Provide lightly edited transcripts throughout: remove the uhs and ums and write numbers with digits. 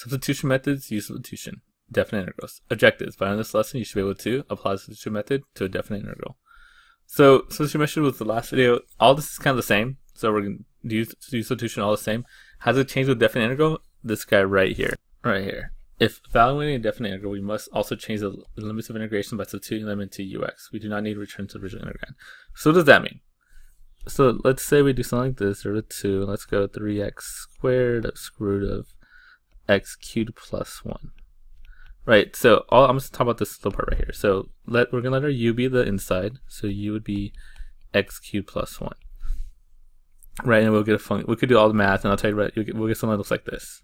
Substitution methods, use substitution. Definite integrals. Objectives. By the end of this lesson, you should be able to apply the substitution method to a definite integral. So substitution method was the last video. All this is kind of the same. So we're going to use substitution all the same. How does it change with definite integral? This guy right here. Right here. If evaluating a definite integral, we must also change the limits of integration by substituting them into ux. We do not need to return to the original integrand. So what does that mean? So let's say we do something like this, 0 to 2. Let's go 3x squared square root of x cubed plus 1. Right, so I'm just talking about this little part right here. So we're going to let our u be the inside. So u would be x cubed plus 1. Right, and we'll get a function. We could do all the math, and I'll tell you, right, we'll get something that looks like this.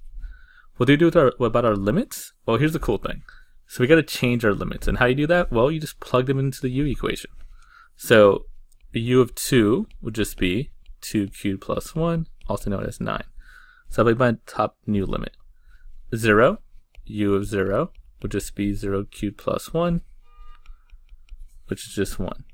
What do we do with what about our limits? Well, here's the cool thing. So we got to change our limits. And how do you do that? Well, you just plug them into the u equation. So the u of 2 would just be 2 cubed plus 1, also known as 9. So I'll make my top new limit. 0, u of 0 would just be 0 cubed plus 1, which is just 1.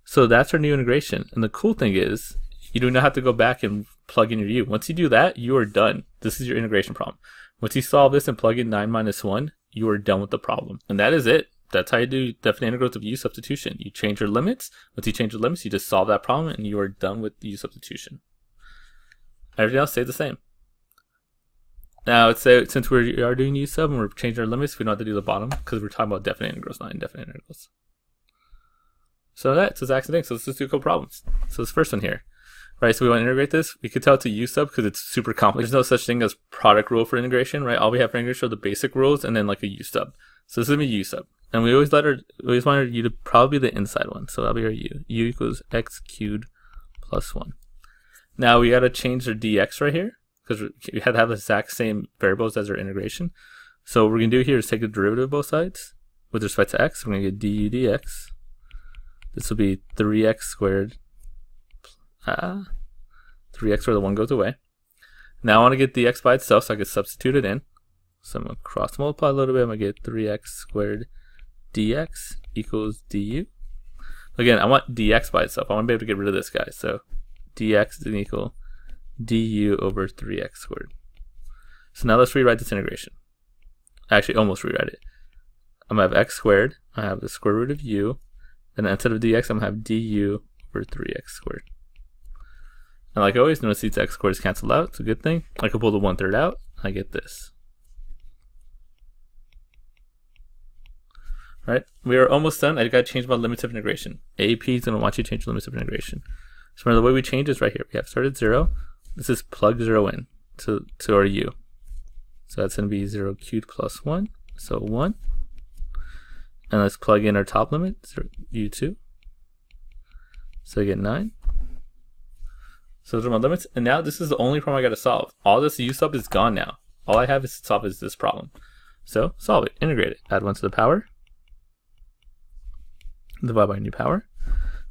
So that's our new integration. And the cool thing is, you do not have to go back and plug in your u. Once you do that, you are done. This is your integration problem. Once you solve this and plug in 9 minus 1, you are done with the problem. And that is it. That's how you do definite integrals of u substitution. You change your limits. Once you change your limits, you just solve that problem and you are done with u substitution. Everything else stays the same. Now, let's say since we are doing u sub and we're changing our limits, we don't have to do the bottom because we're talking about definite integrals, not indefinite integrals. So that's the exact same thing. So let's just do a couple problems. So this first one here. Right, so we want to integrate this. We could tell it to u sub because it's super complex. There's no such thing as product rule for integration, right? All we have for integration are the basic rules and then like a u sub. So this is going to be u sub. And we always want our u to probably be the inside one. So that'll be our u. U equals x cubed plus 1. Now we got to change our dx right here because we had to have the exact same variables as our integration. So what we're going to do here is take the derivative of both sides with respect to x. We're going to get du dx. This will be 3x squared. 3x where the 1 goes away. Now I want to get dx by itself so I can substitute it in. So I'm going to cross multiply a little bit. I'm going to get 3x squared dx equals du. Again, I want dx by itself. I want to be able to get rid of this guy. So dx is going to equal du over 3x squared. So now let's rewrite this integration. Actually, almost rewrite it. I'm going to have x squared. I have the square root of u. And instead of dx, I'm going to have du over 3x squared. And like always, notice these x squares cancel out. It's a good thing. I can pull the 1/3 out. I get this. All right, we are almost done. I got to change my limits of integration. AP is going to want you to change the limits of integration. So remember, the way we change is right here. We have started 0. This is plug 0 in to our u. So that's going to be 0 cubed plus 1. So 1. And let's plug in our top limit, u2. So I get 9. So those are my limits. And now this is the only problem I got to solve. All this u sub is gone now. All I have to solve is this problem. So solve it, integrate it. Add 1 to the power. Divide by new power.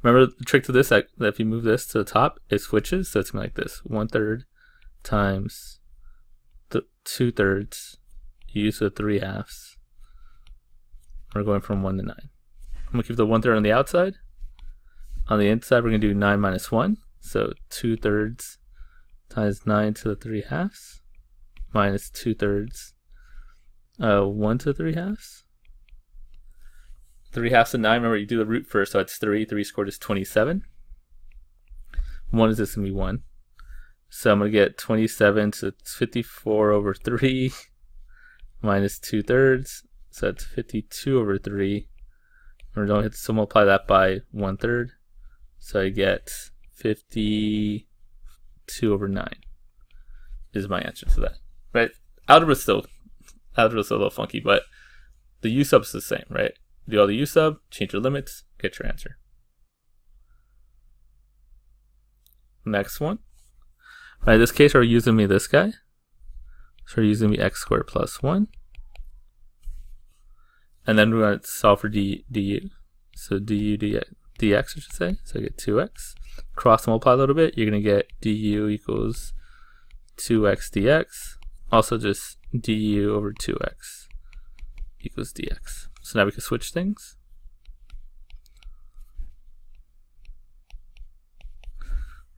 Remember the trick to this, that if you move this to the top, it switches. So it's going to be like this. 1/3 times the 2/3 u to the 3/2. We're going from 1 to 9. I'm going to keep the 1/3 on the outside. On the inside, we're going to do 9 minus 1. So 2/3 times 9 to the 3/2 minus 2/3 1 to the 3/2. 3/2 of 9, remember you do the root first, so it's 3. 3 squared is 27. 1 is just going to be 1. So I'm going to get 27, so it's 54 over 3 minus 2/3. So that's 52 over 3. Remember, don't hit to multiply that by 1/3. So I get 52 over 9 is my answer to that. Right? Algebra's still a little funky, but the u sub is the same, right? Do all the u sub, change your limits, get your answer. Next one. Right, in this case, we're using me this guy. So we're using me x squared plus 1. And then we're going to solve for du. So du dx, I should say. So I get 2x. Cross multiply a little bit, you're going to get du equals 2x dx. Also just du over 2x equals dx. So now we can switch things.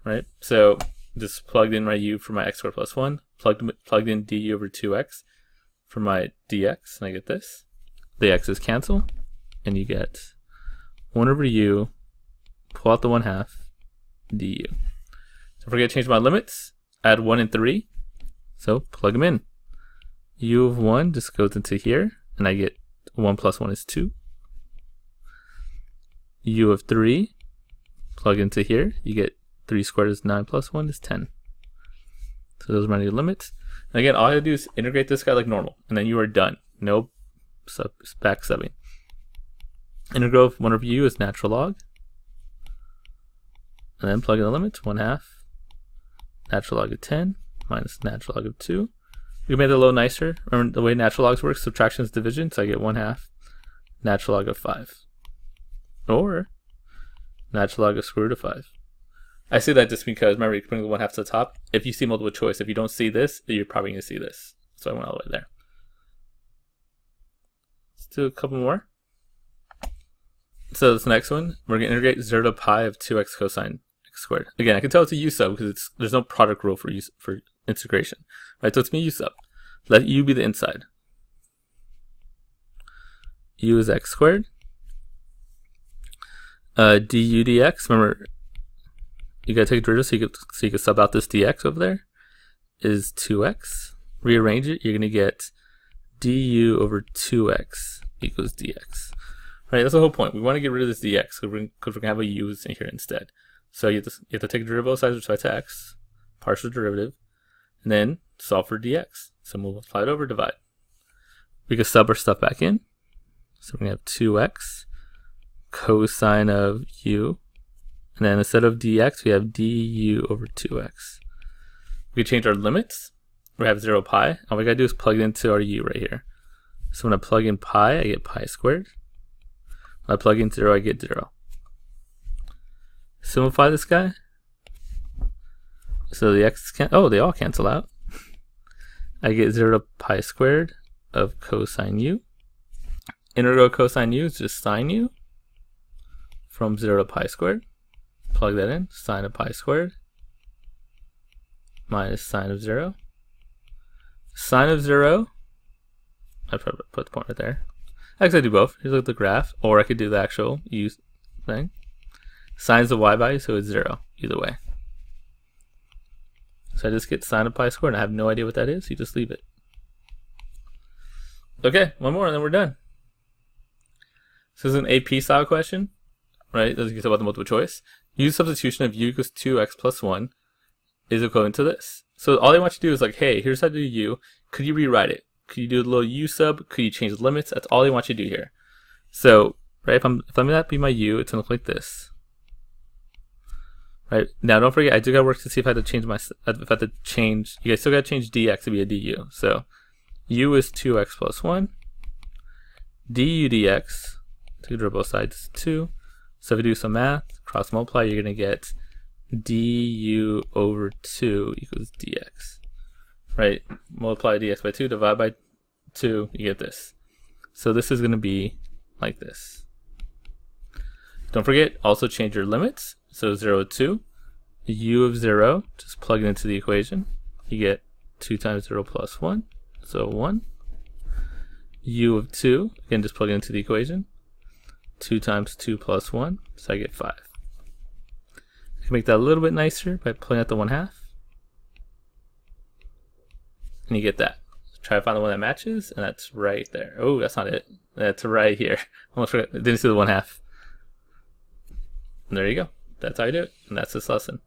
Right? So just plugged in my u for my x squared plus 1, plugged in du over 2x for my dx, and I get this. The x's cancel, and you get 1 over u, pull out the 1/2, du. Don't forget to change my limits, add 1 and 3, so plug them in. U of 1 just goes into here, and I get 1 plus 1 is 2. U of 3, plug into here, you get 3 squared is 9 plus 1 is 10. So those are my new limits. And again, all I have to do is integrate this guy like normal, and then you are done. No back subbing. Integral of 1 over u is natural log. And then plug in the limits, 1/2 natural log of 10 minus natural log of 2. We made it a little nicer. Remember the way natural logs work, subtraction is division, so I get 1/2 natural log of 5. Or natural log of square root of 5. I say that just because, remember, you're putting the 1/2 to the top. If you see multiple choice, if you don't see this, you're probably going to see this. So I went all the way there. Let's do a couple more. So this next one, we're going to integrate 0 to pi of 2x cosine x squared. Again, I can tell it's a u sub because there's no product rule for integration. Right, so it's going to be u sub. Let u be the inside. U is x squared. Du dx, remember, you got to take a derivative so you can sub out this dx over there, is 2x. Rearrange it, you're going to get du over 2x equals dx. Right, that's the whole point. We want to get rid of this dx because we're going to have a u in here instead. So you have to take a derivative of both sides with respect to x, partial derivative, and then solve for dx. So multiply it over, divide. We can sub our stuff back in. So we're going to have 2x cosine of u. And then instead of dx, we have du over 2x. We can change our limits. We have 0 pi. All we got to do is plug it into our u right here. So when I plug in pi, I get pi squared. When I plug in 0, I get 0. Simplify this guy. So the x they all cancel out. I get 0 to pi squared of cosine u. Integral of cosine u is just sine u from 0 to pi squared. Plug that in, sine of pi squared minus sine of 0. Sine of 0, I probably put the point right there. Actually, I do both. Here's like the graph, or I could do the actual u thing. Sine's the y value, so it's 0 either way. So I just get sine of pi squared, and I have no idea what that is. You just leave it. Okay, one more, and then we're done. So this is an AP style question, right? As you can tell about the multiple choice. Use substitution of u equals 2x plus 1 is equivalent to this. So all they want you to do is like, hey, here's how to do u. Could you rewrite it? Could you do a little u sub? Could you change the limits? That's all they want you to do here. So, right, if I'm that be my u, it's gonna look like this. Right, now don't forget, I do gotta work to see if I have to change you guys still gotta change dx to be a du. So u is 2x plus 1. Du dx, take it to both sides, 2. So if you do some math, cross multiply, you're gonna get du over 2 equals dx. Right, multiply dx by 2, divide by 2, you get this. So this is gonna be like this. Don't forget, also change your limits. So 0 to 2, u of 0, just plug it into the equation. You get 2 times 0 plus 1, so 1. U of 2, again, just plug it into the equation. 2 times 2 plus 1, so I get 5. I can make that a little bit nicer by pulling out the 1/2. And you get that. Try to find the one that matches, and that's right there. Oh, that's not it. That's right here. Almost forgot. Didn't see the 1/2. And there you go. That's how you do it. And that's this lesson.